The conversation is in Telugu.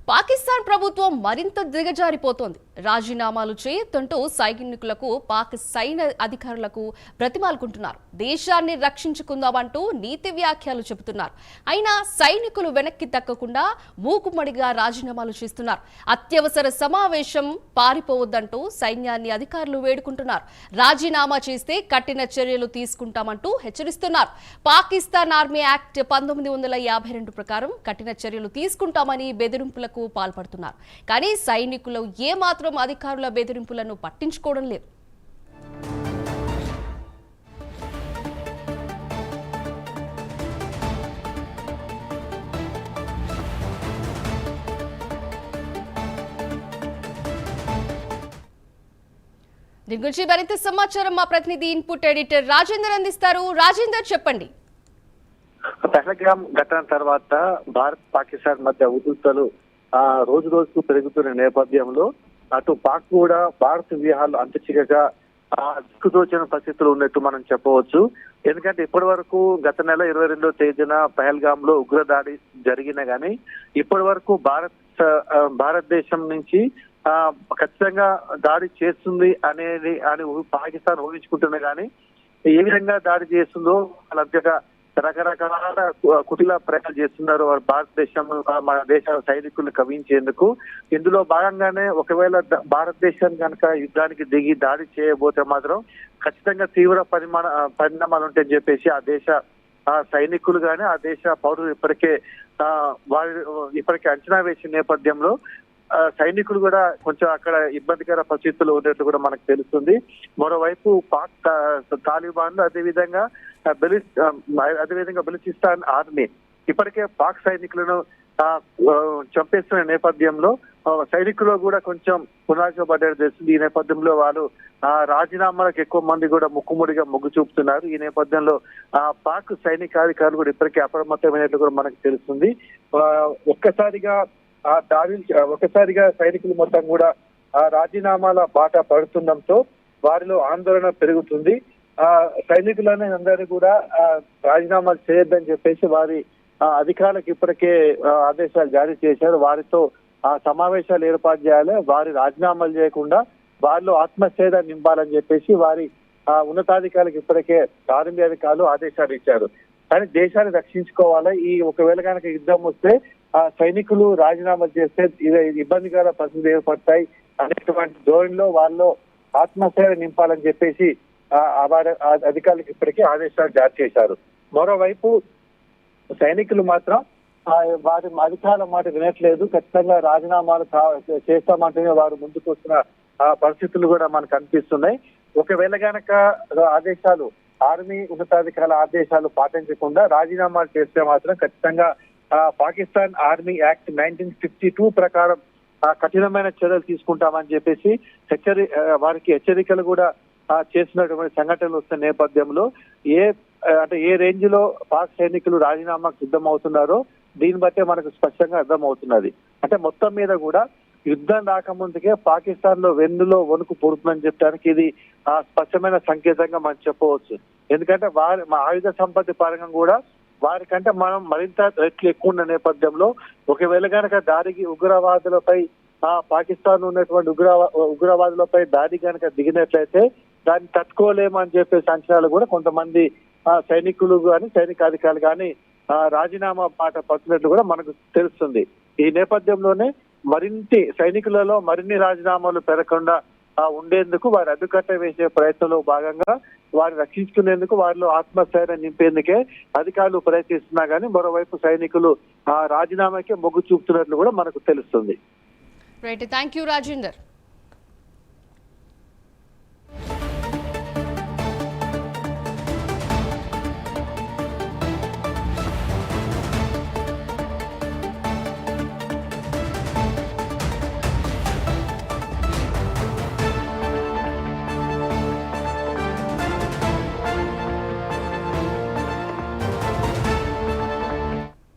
పాకిస్తాన్ ప్రభుత్వం మరింత దిగజారిపోతోంది. రాజీనామాలు చేయొద్దంటూ సైనికులకు పాక్ సైన్య అధికారులకు బ్రతిమాలుకుంటున్నారు. దేశాన్ని రక్షించుకుందామంటూ నీతి వ్యాఖ్యలు చెబుతున్నారు. అయినా సైనికులు వెనక్కి తగ్గకుండా మూకుమ్మడిగా రాజీనామాలు చేస్తున్నారు. అత్యవసర సమావేశం పారిపోవద్దంటూ సైన్యాన్ని అధికారులు వేడుకుంటున్నారు. రాజీనామా చేస్తే కఠిన చర్యలు తీసుకుంటామంటూ హెచ్చరిస్తున్నారు. పాకిస్తాన్ ఆర్మీ యాక్ట్ 1952 ప్రకారం కఠిన చర్యలు తీసుకుంటామని బెదిరింపులకు పాల్పడుతున్నారు. కానీ సైనికులు ఏమాత్రం అధికారుల బెదిరింపులను పట్టించుకోవడం లేదు. దీని గురించి మరింత సమాచారం మా ప్రతినిధి ఇన్పుట్ ఎడిటర్ రాజేందర్ అందిస్తారు. రాజేందర్, చెప్పండి. పహల్గామ్ ఘటన తర్వాత భారత్ పాకిస్తాన్ మధ్య ఉద్రిక్తలు రోజు రోజుకు పెరుగుతున్న నేపథ్యంలో అటు పాక్ కూడా భారత్ వ్యూహాలు అంతచిగగా దిక్కుతోచిన పరిస్థితులు ఉన్నట్టు మనం చెప్పవచ్చు. ఎందుకంటే ఇప్పటి వరకు గత నెల 22వ తేదీన పహల్గామ్ లో ఉగ్రదాడి జరిగినా గానీ ఇప్పటి వరకు భారతదేశం నుంచి ఖచ్చితంగా దాడి చేస్తుంది అని పాకిస్తాన్ ఊహించుకుంటున్నా గానీ ఏ విధంగా దాడి చేస్తుందో వాళ్ళంతగా రకరకాల కుటిల ప్రయత్నాలు చేస్తున్నారు భారతదేశం మన దేశ సైనికులను కవించేందుకు. ఇందులో భాగంగానే ఒకవేళ భారతదేశం కనుక యుద్ధానికి దిగి దాడి చేయబోతే మాత్రం ఖచ్చితంగా తీవ్ర పరిణామాలు ఉంటాయని చెప్పేసి ఆ దేశ సైనికులు గానీ ఆ దేశ పౌరులు ఇప్పటికే అంచనా వేసిన నేపథ్యంలో సైనికులు కూడా కొంచెం అక్కడ ఇబ్బందికర పరిస్థితులు ఉన్నట్టు కూడా మనకు తెలుస్తుంది. మరోవైపు పాక్ తాలిబాన్లు అదేవిధంగా బలూచిస్తాన్ ఆర్మీ ఇప్పటికే పాక్ సైనికులను చంపేస్తున్న నేపథ్యంలో సైనికులు కూడా కొంచెం పునరాజపడ్డారు తెలుస్తుంది. ఈ నేపథ్యంలో వాళ్ళు రాజీనామాలకు ఎక్కువ మంది కూడా ముక్కుముడిగా మొగ్గు చూపుతున్నారు. ఈ నేపథ్యంలో పాక్ సైనికాధికారులు కూడా ఇప్పటికే అప్రమత్తమైనట్లు కూడా మనకు తెలుస్తుంది. ఒకసారిగా సైనికులు మొత్తం కూడా రాజీనామాల బాట పడుతుండటంతో వారిలో ఆందోళన పెరుగుతుంది. సైనికులనే అందరూ కూడా రాజీనామాలు చేయొద్దని చెప్పేసి వారి అధికారులకు ఇప్పటికే ఆదేశాలు జారీ చేశారు. వారితో సమావేశాలు ఏర్పాటు చేయాలి, వారి రాజీనామాలు చేయకుండా వారిలో ఆత్మస్థైర్యాన్ని నింపాలని చెప్పేసి వారి ఉన్నతాధికారులకు ఇప్పటికే ఆర్మీ అధికారులు ఆదేశాలు ఇచ్చారు. కానీ దేశాన్ని రక్షించుకోవాలి, ఒకవేళ కనుక యుద్ధం వస్తే సైనికులు రాజీనామా చేస్తే ఇబ్బందికర పరిస్థితులు ఏర్పడతాయి అనేటువంటి ధోరణిలో వాళ్ళు ఆత్మస్థైర్యం నింపాలని చెప్పేసి అధికారులకు ఇప్పటికీ ఆదేశాలు జారీ చేశారు. మరోవైపు సైనికులు మాత్రం వారి అధికారుల మాట వినట్లేదు. ఖచ్చితంగా రాజీనామాలు చేస్తామంటేనే వారు ముందుకు వస్తున్న పరిస్థితులు కూడా మనకు కనిపిస్తున్నాయి. ఒకవేళ గనక ఆదేశాలు ఆర్మీ ఉన్నతాధికారుల ఆదేశాలు పాటించకుండా రాజీనామాలు చేస్తే మాత్రం ఖచ్చితంగా పాకిస్తాన్ ఆర్మీ యాక్ట్ 1952 ప్రకారం కఠినమైన చర్యలు తీసుకుంటామని చెప్పేసి వారికి హెచ్చరికలు కూడా చేసినటువంటి సంఘటనలు వస్తున్న నేపథ్యంలో ఏ రేంజ్ లో పాక్ సైనికులు రాజీనామాకు సిద్ధమవుతున్నారో దీన్ని బట్టే మనకు స్పష్టంగా అర్థమవుతున్నది. అంటే మొత్తం మీద కూడా యుద్ధం రాకముందుకే పాకిస్తాన్ లో వెన్నులో వణుకు పుడుతుందని చెప్పడానికి ఇది స్పష్టమైన సంకేతంగా మనం చెప్పవచ్చు. ఎందుకంటే మా ఆయుధ సంపత్తి పరంగా కూడా వారికంటే మనం మరింత రెట్లు ఎక్కువ ఉన్న నేపథ్యంలో ఒకవేళ కనుక దాడికి ఉగ్రవాదులపై పాకిస్తాన్ ఉన్నటువంటి ఉగ్రవాదులపై దాడి కనుక దిగినట్లయితే దాన్ని తట్టుకోలేమని చెప్పేసి అంచనాలు కూడా కొంతమంది సైనికులు కానీ సైనికాధికారులు కానీ రాజీనామా బాట పడుతున్నట్లు కూడా మనకు తెలుస్తుంది. ఈ నేపథ్యంలోనే సైనికులలో మరిన్ని రాజీనామాలు పెరగకుండా ఉండేందుకు వారి అడ్డుకట్ట వేసే ప్రయత్నంలో భాగంగా వారిని రక్షించుకునేందుకు వారిలో ఆత్మస్థైర్యం నింపేందుకే అధికారులు ప్రయత్నిస్తున్నా కానీ మరోవైపు సైనికులు రాజీనామాకే మొగ్గు చూపుతున్నట్లు కూడా మనకు తెలుస్తుంది. Right, thank you Rajender.